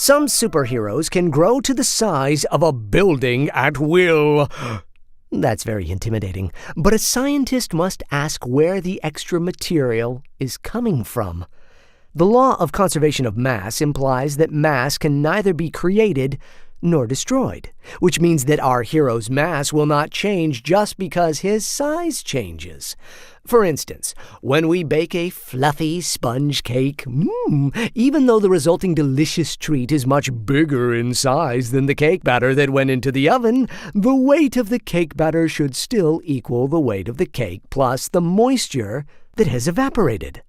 Some superheroes can grow to the size of a building at will. That's very intimidating, but a scientist must ask where the extra material is coming from. The law of conservation of mass implies that mass can neither be created nor destroyed, which means that our hero's mass will not change just because his size changes. For instance, when we bake a fluffy sponge cake, even though the resulting delicious treat is much bigger in size than the cake batter that went into the oven, the weight of the cake batter should still equal the weight of the cake plus the moisture that has evaporated.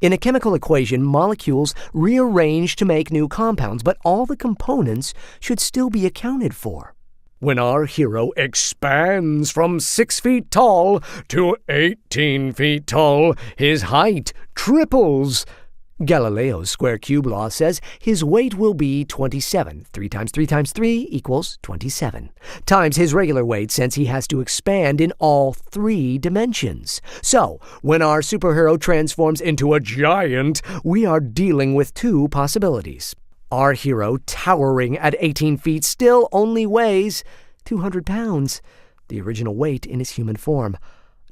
In a chemical equation, molecules rearrange to make new compounds, but all the components should still be accounted for. When our hero expands from 6 feet tall to 18 feet tall, his height triples. Galileo's square cube law says his weight will be 27. 3 times 3 times 3 equals 27. Times his regular weight, since he has to expand in all 3 dimensions. So, when our superhero transforms into a giant, we are dealing with 2 possibilities. Our hero, towering at 18 feet, still only weighs 200 pounds, the original weight in his human form.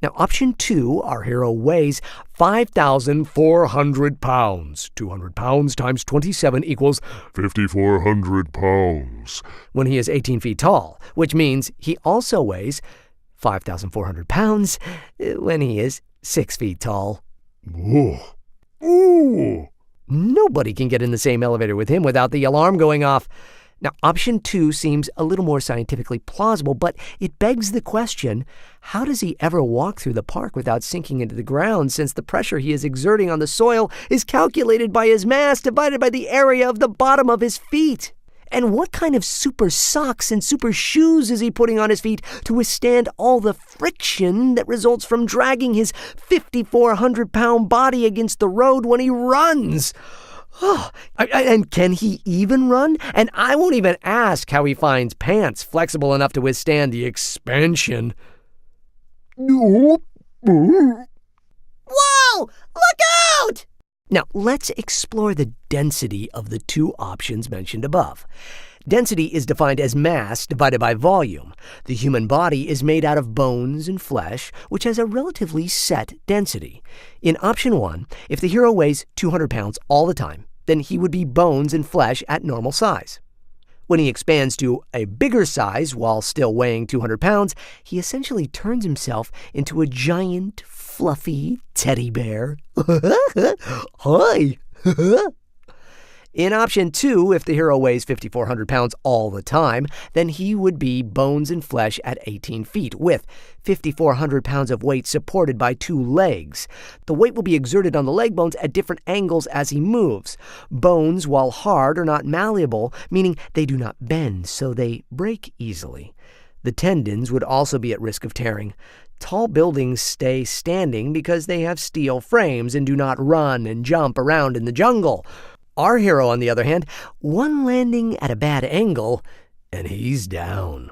Now, option 2, our hero weighs 5,400 pounds. 200 pounds times 27 equals 5,400 pounds when he is 18 feet tall, which means he also weighs 5,400 pounds when he is 6 feet tall. Ooh. Nobody can get in the same elevator with him without the alarm going off. Now, option 2 seems a little more scientifically plausible, but it begs the question, how does he ever walk through the park without sinking into the ground, since the pressure he is exerting on the soil is calculated by his mass divided by the area of the bottom of his feet? And what kind of super socks and super shoes is he putting on his feet to withstand all the friction that results from dragging his 5,400-pound body against the road when he runs? Oh, and can he even run? And I won't even ask how he finds pants flexible enough to withstand the expansion. Whoa! Look out! Now, let's explore the density of the 2 options mentioned above. Density is defined as mass divided by volume. The human body is made out of bones and flesh, which has a relatively set density. In option 1, if the hero weighs 200 pounds all the time, then he would be bones and flesh at normal size. When he expands to a bigger size while still weighing 200 pounds, he essentially turns himself into a giant, fluffy teddy bear. Hi! In option 2, if the hero weighs 5,400 pounds all the time, then he would be bones and flesh at 18 feet, with 5,400 pounds of weight supported by 2 legs. The weight will be exerted on the leg bones at different angles as he moves. Bones, while hard, are not malleable, meaning they do not bend, so they break easily. The tendons would also be at risk of tearing. Tall buildings stay standing because they have steel frames and do not run and jump around in the jungle. Our hero, on the other hand, one landing at a bad angle, and he's down.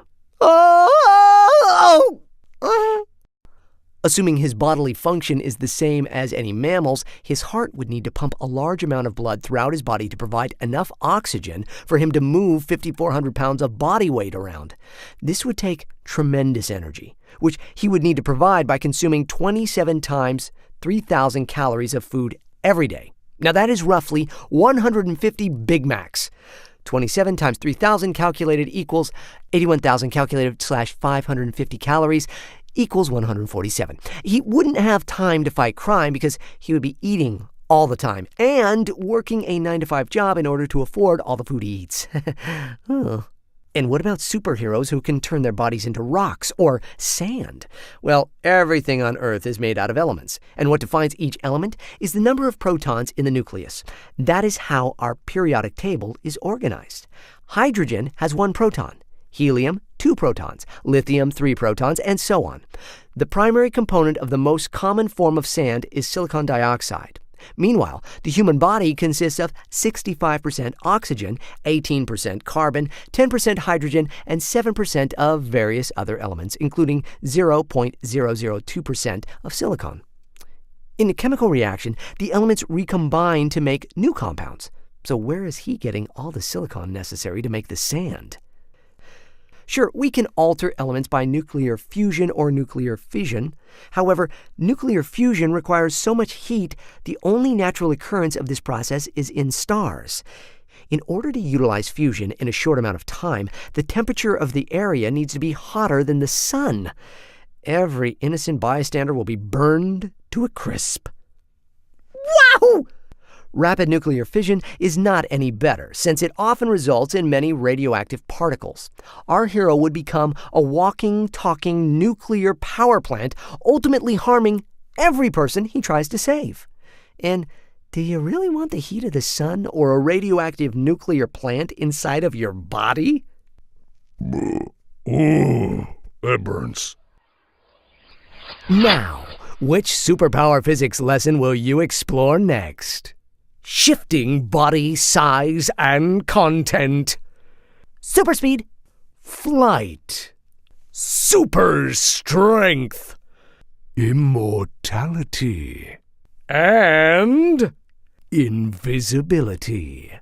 Assuming his bodily function is the same as any mammal's, his heart would need to pump a large amount of blood throughout his body to provide enough oxygen for him to move 5,400 pounds of body weight around. This would take tremendous energy, which he would need to provide by consuming 27 times 3,000 calories of food every day. Now that is roughly 150 Big Macs. 27 times 3,000 calculated equals 81,000 calculated / 550 calories equals 147. He wouldn't have time to fight crime because he would be eating all the time and working a 9-to-5 job in order to afford all the food he eats. And what about superheroes who can turn their bodies into rocks or sand? Well, everything on Earth is made out of elements, and what defines each element is the number of protons in the nucleus. That is how our periodic table is organized. Hydrogen has 1 proton, helium 2 protons, lithium 3 protons, and so on. The primary component of the most common form of sand is silicon dioxide. Meanwhile, the human body consists of 65% oxygen, 18% carbon, 10% hydrogen, and 7% of various other elements, including 0.002% of silicon. In a chemical reaction, the elements recombine to make new compounds. So where is he getting all the silicon necessary to make the sand? Sure, we can alter elements by nuclear fusion or nuclear fission. However, nuclear fusion requires so much heat, the only natural occurrence of this process is in stars. In order to utilize fusion in a short amount of time, the temperature of the area needs to be hotter than the sun. Every innocent bystander will be burned to a crisp. Wow! Rapid nuclear fission is not any better, since it often results in many radioactive particles. Our hero would become a walking, talking nuclear power plant, ultimately harming every person he tries to save. And do you really want the heat of the sun or a radioactive nuclear plant inside of your body? Ooh, that burns. Now, which superpower physics lesson will you explore next? Shifting body size and content. Super speed. Flight. Super strength. Immortality. And invisibility.